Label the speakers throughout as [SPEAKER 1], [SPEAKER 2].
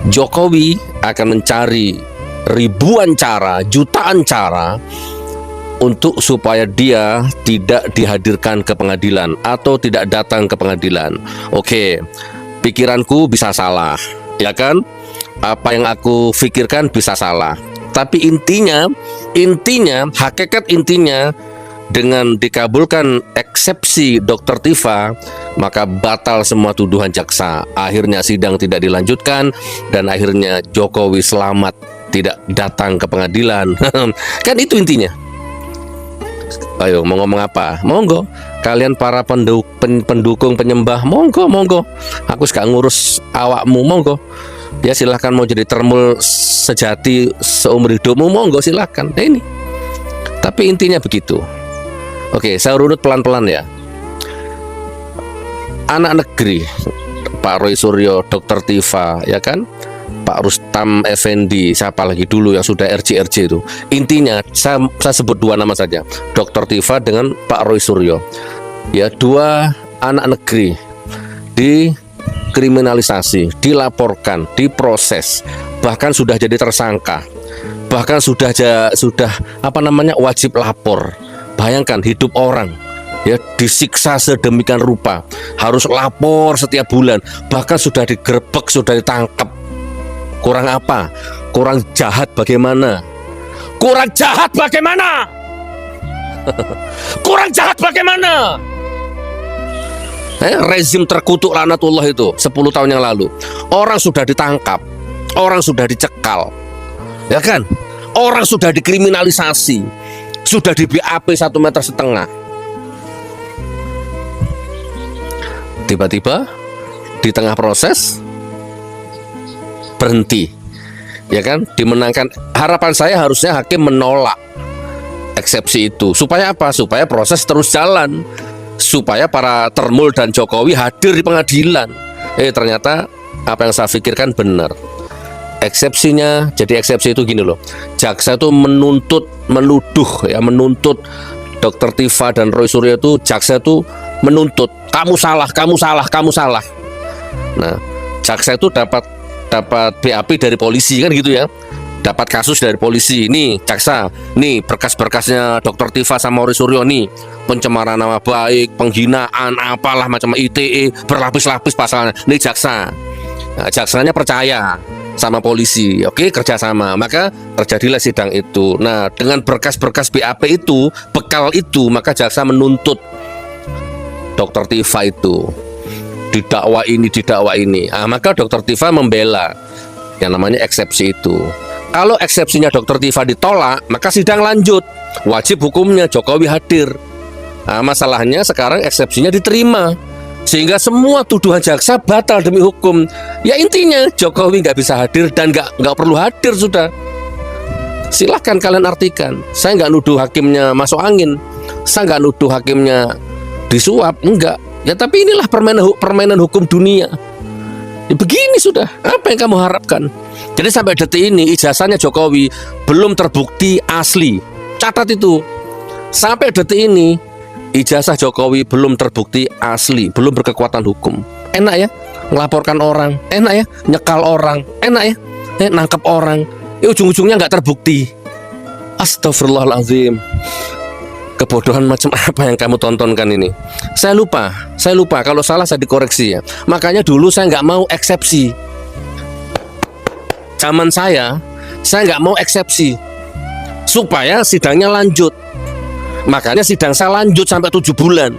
[SPEAKER 1] Jokowi akan mencari ribuan cara, jutaan cara untuk supaya dia tidak dihadirkan ke pengadilan atau tidak datang ke pengadilan. Oke, pikiranku bisa salah, ya kan? Apa yang aku pikirkan bisa salah. Tapi intinya, hakikat intinya, dengan dikabulkan eksepsi Dr. Tifa, maka batal semua tuduhan jaksa. Akhirnya sidang tidak dilanjutkan dan akhirnya Jokowi selamat tidak datang ke pengadilan. Kan itu intinya. Ayo, mau ngomong apa? Monggo. Kalian para pendukung penyembah, monggo. Aku gak ngurus awakmu, monggo. Ya silahkan, mau jadi termul sejati seumur hidupmu, monggo silahkan. Nah ini. Tapi intinya begitu. Oke, saya runut pelan-pelan ya. Anak negeri, Pak Roy Suryo, Dr. Tifa, ya kan? Pak Rustam Effendi, siapa lagi dulu yang sudah RJ itu. Intinya saya sebut dua nama saja, Dr. Tifa dengan Pak Roy Suryo. Ya, dua anak negeri dikriminalisasi, dilaporkan, diproses, bahkan sudah jadi tersangka, bahkan sudah wajib lapor. Bayangkan hidup orang ya disiksa sedemikian rupa, harus lapor setiap bulan, bahkan sudah digerebek, sudah ditangkap. Kurang apa? Kurang jahat bagaimana? Kurang jahat bagaimana? Kurang jahat bagaimana? Rezim terkutuk laknatullah itu 10 tahun yang lalu. Orang sudah ditangkap, orang sudah dicekal, ya kan? Orang sudah dikriminalisasi, sudah di BAP 1,5 meter. Tiba-tiba di tengah proses berhenti, ya kan? Dimenangkan. Harapan saya harusnya hakim menolak eksepsi itu. Supaya apa? Supaya proses terus jalan, supaya para termul dan Jokowi hadir di pengadilan. Ternyata apa yang saya pikirkan benar. Eksepsinya, jadi eksepsi itu gini loh. Jaksa itu menuntut Dr. Tifa dan Roy Suryo itu, jaksa itu menuntut kamu salah. Nah, jaksa itu dapat BAP dari polisi kan gitu ya. Dapat kasus dari polisi. Nih jaksa, nih berkas-berkasnya Dr. Tifa sama Roy Suryo nih. Pencemaran nama baik, penghinaan, apalah macam ITE, berlapis-lapis pasalnya. Nih jaksa. Nah, jaksanya percaya sama polisi, oke, kerjasama, maka terjadilah sidang itu. Nah, dengan berkas-berkas BAP itu, bekal itu, maka jaksa menuntut Dr. Tifa itu didakwa ini. Maka Dr. Tifa membela yang namanya eksepsi itu. Kalau eksepsinya Dr. Tifa ditolak, maka sidang lanjut. Wajib hukumnya Jokowi hadir. Masalahnya sekarang eksepsinya diterima, sehingga semua tuduhan jaksa batal demi hukum. Ya intinya Jokowi nggak bisa hadir dan nggak perlu hadir sudah. Silahkan kalian artikan. Saya nggak nuduh hakimnya masuk angin. Saya nggak nuduh hakimnya disuap, enggak. Ya tapi inilah permainan hukum dunia. Ya, begini sudah. Apa yang kamu harapkan? Jadi sampai detik ini ijazahnya Jokowi belum terbukti asli. Catat itu. Sampai detik ini ijazah Jokowi belum terbukti asli, belum berkekuatan hukum. Enak ya ngelaporkan orang, enak ya nyekal orang, enak ya nangkep orang. Ujung-ujungnya nggak terbukti. Astagfirullahaladzim. Kebodohan macam apa yang kamu tontonkan ini? Saya lupa. Kalau salah saya dikoreksi ya. Makanya dulu saya nggak mau eksepsi. Zaman saya nggak mau eksepsi supaya sidangnya lanjut. Makanya sidang saya lanjut sampai 7 bulan.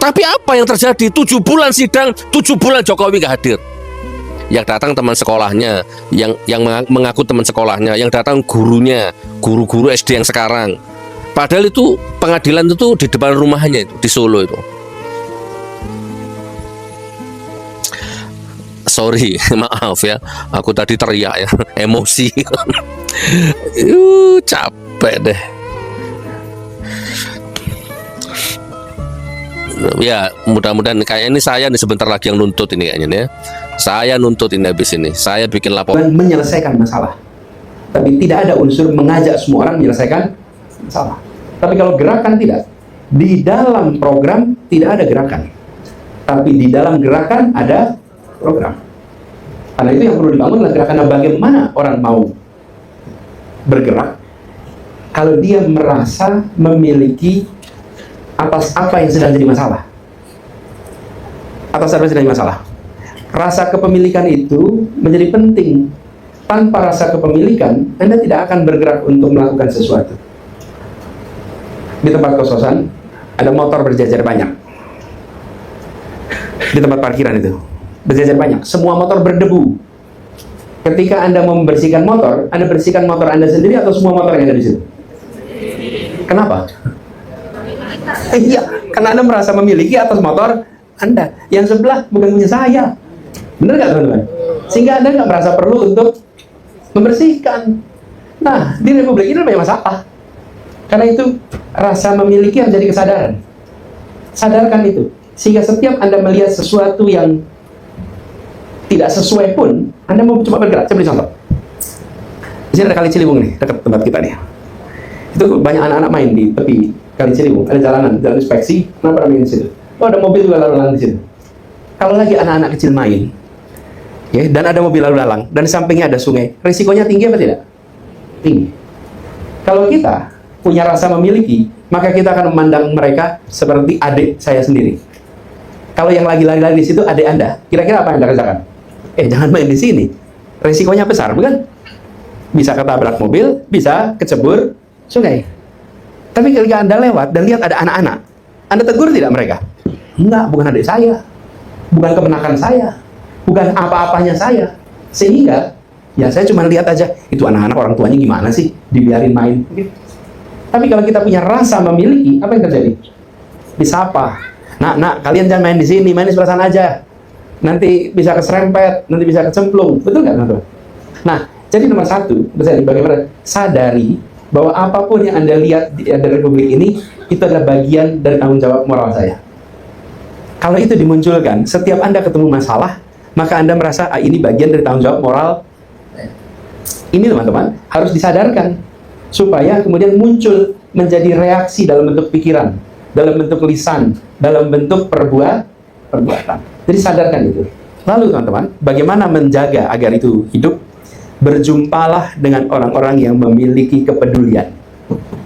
[SPEAKER 1] Tapi apa yang terjadi? 7 bulan sidang, 7 bulan Jokowi nggak hadir. Yang datang teman sekolahnya, yang mengaku teman sekolahnya, yang datang gurunya, guru-guru SD yang sekarang. Padahal itu pengadilan itu di depan rumahnya itu, di Solo itu. Sorry, maaf ya, aku tadi teriak ya, emosi. Capek deh. Ya, mudah-mudahan kayaknya ini saya nih sebentar lagi yang nuntut ini kayaknya nih ya. Saya nuntut ini habis ini. Saya bikin laporan
[SPEAKER 2] menyelesaikan masalah. Tapi tidak ada unsur mengajak semua orang menyelesaikan masalah. Tapi kalau gerakan tidak. Di dalam program tidak ada gerakan. Tapi di dalam gerakan ada program. Karena itu yang perlu dibangun adalah gerakan bagaimana orang mau bergerak kalau dia merasa memiliki atas apa yang sedang jadi masalah. Atas apa yang sedang jadi masalah. Rasa kepemilikan itu menjadi penting. Tanpa rasa kepemilikan, Anda tidak akan bergerak untuk melakukan sesuatu. Di tempat kos-kosan, ada motor berjejer banyak. Di tempat parkiran itu, berjejer banyak. Semua motor berdebu. Ketika Anda membersihkan motor, Anda bersihkan motor Anda sendiri atau semua motor yang ada di situ? Kenapa? Iya, karena Anda merasa memiliki atas motor Anda. Yang sebelah bukan punya saya. Benar nggak teman-teman? Sehingga Anda nggak merasa perlu untuk membersihkan. Nah, di Republik ini banyak masalah. Karena itu, rasa memiliki harus jadi kesadaran. Sadarkan itu. Sehingga setiap Anda melihat sesuatu yang tidak sesuai pun, Anda mau coba bergerak. Saya beri contoh. Di sini ada Kali Ciliwung nih, dekat tempat kita nih. Itu banyak anak-anak main di tepi Kali Ciliwung. Ada jalanan, jalan inspeksi. Kenapa main di situ? Oh, ada mobil juga lalu lalang di situ. Kalau lagi anak-anak kecil main, ya, dan ada mobil lalu lalang, dan di sampingnya ada sungai, risikonya tinggi apa tidak? Tinggi. Kalau kita punya rasa memiliki, maka kita akan memandang mereka seperti adik saya sendiri. Kalau yang lagi lari-lari di situ adik Anda, kira-kira apa yang Anda kerjakan? Jangan main di sini. Risikonya besar, bukan? Bisa ketabrak mobil, bisa kecebur sungai. Tapi ketika Anda lewat dan lihat ada anak-anak, Anda tegur tidak mereka? Enggak, bukan adik saya, bukan kemenakan saya, bukan apa-apanya saya. Sehingga, ya saya cuma lihat aja, itu anak-anak orang tuanya gimana sih, dibiarin main. Tapi kalau kita punya rasa memiliki, apa yang terjadi? Disapa. Nak, kalian jangan main di sini, main di sebelah sana aja. Nanti bisa keserempet, nanti bisa kecemplung. Betul nggak, teman-teman? Nah, jadi nomor satu, bagaimana sadari bahwa apapun yang Anda lihat di Republik ini, itu adalah bagian dari tanggung jawab moral saya. Kalau itu dimunculkan, setiap Anda ketemu masalah, maka Anda merasa, ini bagian dari tanggung jawab moral. Ini teman-teman, harus disadarkan. Supaya kemudian muncul menjadi reaksi dalam bentuk pikiran, dalam bentuk lisan, dalam bentuk perbuatan. Jadi sadarkan itu. Lalu teman-teman, bagaimana menjaga agar itu hidup? Berjumpalah dengan orang-orang yang memiliki kepedulian.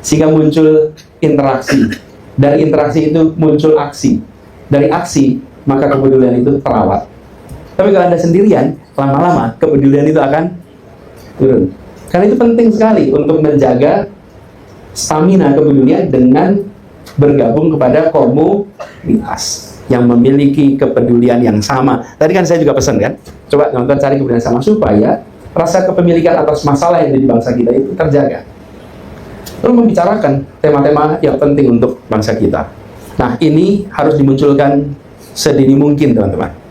[SPEAKER 2] Sehingga muncul interaksi. Dari interaksi itu muncul aksi. Dari aksi, maka kepedulian itu terawat. Tapi kalau Anda sendirian, lama-lama kepedulian itu akan turun. Karena itu penting sekali untuk menjaga stamina kepedulian dengan bergabung kepada komunitas yang memiliki kepedulian yang sama. Tadi kan saya juga pesan kan, coba teman-teman cari kepedulian sama supaya rasa kepemilikan atas masalah yang ada di bangsa kita itu terjaga. Lalu membicarakan tema-tema yang penting untuk bangsa kita. Nah, ini harus dimunculkan sedini mungkin, teman-teman.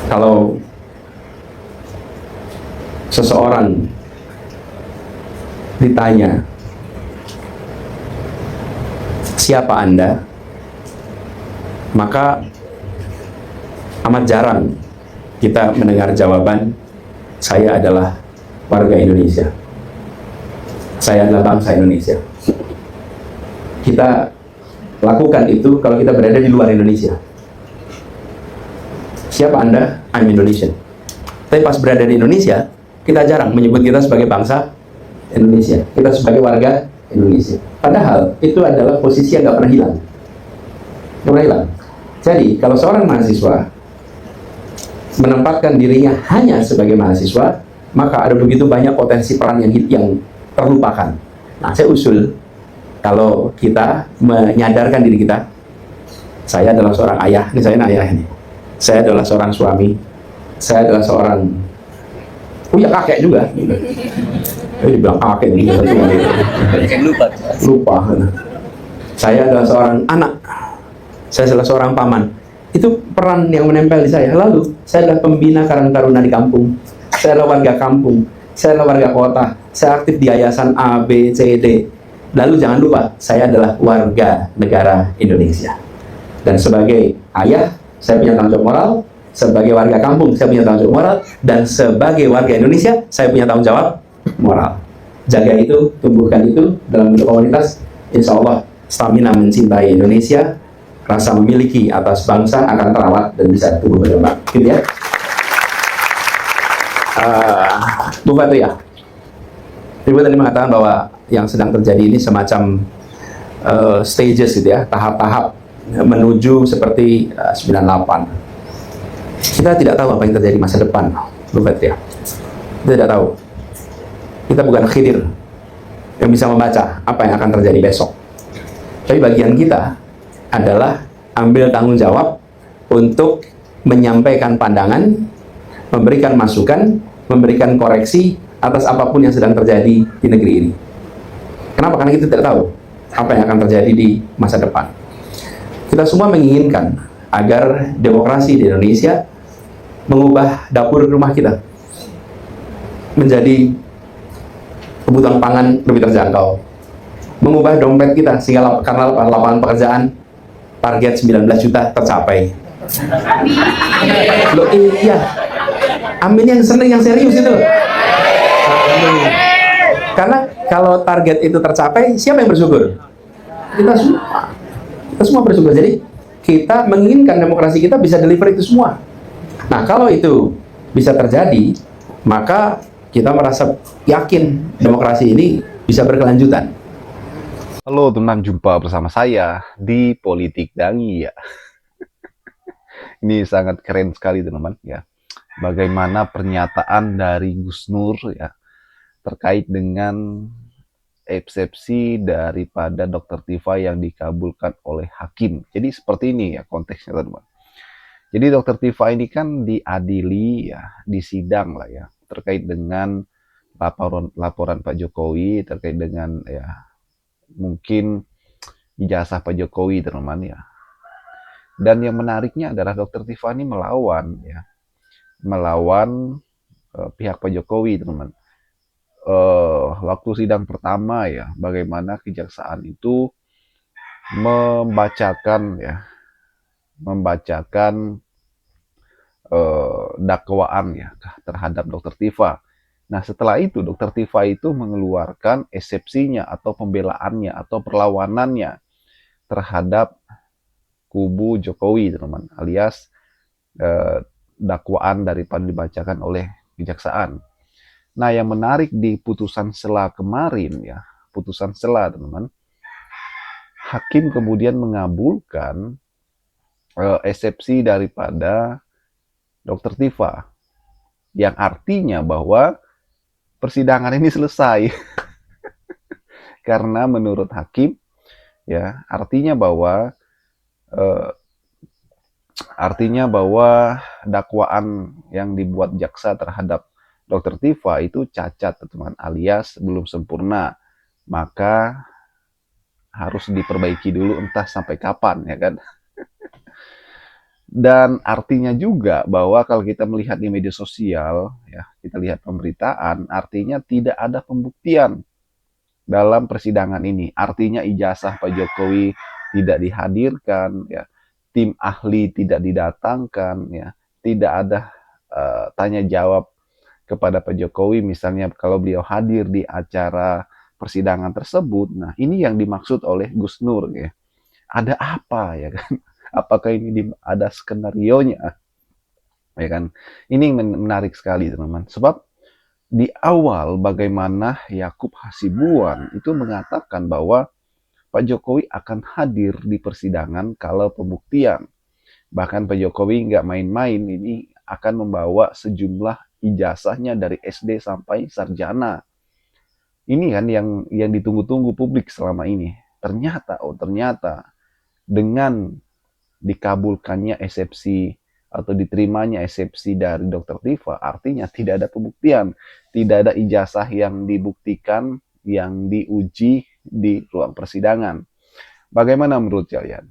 [SPEAKER 2] Kalau seseorang ditanya, siapa Anda? Maka amat jarang kita mendengar jawaban, saya adalah warga Indonesia. Saya adalah bangsa Indonesia. Kita lakukan itu kalau kita berada di luar Indonesia. Siapa Anda? I'm Indonesian. Tapi pas berada di Indonesia, kita jarang menyebut kita sebagai bangsa Indonesia. Kita sebagai warga Indonesia. Padahal itu adalah posisi yang nggak pernah hilang. Nggak pernah hilang. Jadi, kalau seorang mahasiswa menempatkan dirinya hanya sebagai mahasiswa, maka ada begitu banyak potensi peran yang terlupakan. Nah, saya usul, kalau kita menyadarkan diri kita, saya adalah seorang ayah, ini saya ayah ini. Saya adalah seorang suami, saya adalah seorang, kakek juga. Dibilang kakek nih, lupa. Saya adalah seorang anak, saya adalah seorang paman. Itu peran yang menempel di saya. Lalu, saya adalah pembina Karang Taruna di kampung. Saya adalah warga kampung. Saya adalah warga kota. Saya aktif di yayasan A, B, C, D. Lalu jangan lupa, saya adalah warga negara Indonesia. Dan sebagai ayah, saya punya tanggung jawab moral. Sebagai warga kampung, saya punya tanggung jawab moral. Dan sebagai warga Indonesia, saya punya tanggung jawab moral. Jaga itu, tumbuhkan itu dalam bentuk komunitas. insya Allah stamina mencintai Indonesia, rasa memiliki atas bangsa akan terawat dan bisa tumbuh berkembang. Gitu ya. Bu Fatria, Ibu tadi mengatakan bahwa yang sedang terjadi ini semacam stages gitu ya, tahap-tahap menuju seperti 98. Kita tidak tahu apa yang terjadi masa depan, Bu Fatria. Kita tidak tahu. Kita bukan Khidir yang bisa membaca apa yang akan terjadi besok. Tapi bagian kita adalah ambil tanggung jawab untuk menyampaikan pandangan, memberikan masukan, memberikan koreksi atas apapun yang sedang terjadi di negeri ini. Kenapa? Karena kita tidak tahu apa yang akan terjadi di masa depan. Kita semua menginginkan agar demokrasi di Indonesia mengubah dapur rumah kita menjadi kebutuhan pangan lebih terjangkau, mengubah dompet kita sehingga karena lapangan pekerjaan target 19 juta tercapai. Loh iya, amin yang seneng, yang serius itu. Amin. Karena kalau target itu tercapai, siapa yang bersyukur? Kita semua. Kita semua bersyukur. Jadi kita menginginkan demokrasi kita bisa deliver itu semua. Nah kalau itu bisa terjadi, maka kita merasa yakin demokrasi ini bisa berkelanjutan.
[SPEAKER 3] Halo teman, jumpa bersama saya di Politik Dangi ya. Ini sangat keren sekali teman-teman ya. Bagaimana pernyataan dari Gus Nur ya terkait dengan eksepsi daripada Dr. Tifa yang dikabulkan oleh hakim. Jadi seperti ini ya konteksnya teman-teman. Jadi Dr. Tifa ini kan diadili ya, disidang lah ya terkait dengan laporan Pak Jokowi terkait dengan ya mungkin ijazah Pak Jokowi teman-teman ya. Dan yang menariknya adalah Dr. Tifa ini melawan ya, melawan pihak Pak Jokowi teman-teman. Waktu sidang pertama ya, bagaimana kejaksaan itu membacakan dakwaan ya terhadap Dr. Tifa. Nah setelah itu Dr. Tifa itu mengeluarkan eksepsinya atau pembelaannya atau perlawanannya terhadap kubu Jokowi teman-teman, alias dakwaan daripada dibacakan oleh kejaksaan. Nah yang menarik di putusan sela kemarin ya, putusan sela teman-teman, hakim kemudian mengabulkan eksepsi daripada Dr. Tifa, yang artinya bahwa persidangan ini selesai. Karena menurut hakim ya, artinya bahwa dakwaan yang dibuat jaksa terhadap Dr. Tifa itu cacat teman, alias belum sempurna. Maka harus diperbaiki dulu, entah sampai kapan ya kan. Dan artinya juga bahwa kalau kita melihat di media sosial, ya kita lihat pemberitaan, artinya tidak ada pembuktian dalam persidangan ini. Artinya ijazah Pak Jokowi tidak dihadirkan, ya, tim ahli tidak didatangkan, ya, tidak ada tanya jawab kepada Pak Jokowi, misalnya kalau beliau hadir di acara persidangan tersebut. Nah, ini yang dimaksud oleh Gus Nur, ya. Ada apa ya kan? Apakah ini ada skenarionya, ya kan? Ini menarik sekali teman-teman. Sebab di awal bagaimana Yakub Hasibuan itu mengatakan bahwa Pak Jokowi akan hadir di persidangan kalau pembuktian. Bahkan Pak Jokowi nggak main-main, ini akan membawa sejumlah ijazahnya dari SD sampai sarjana. Ini kan yang ditunggu-tunggu publik selama ini. Ternyata dengan dikabulkannya eksepsi atau diterimanya eksepsi dari Dr. Tifa, artinya tidak ada pembuktian, tidak ada ijazah yang dibuktikan, yang diuji di ruang persidangan. Bagaimana menurut kalian?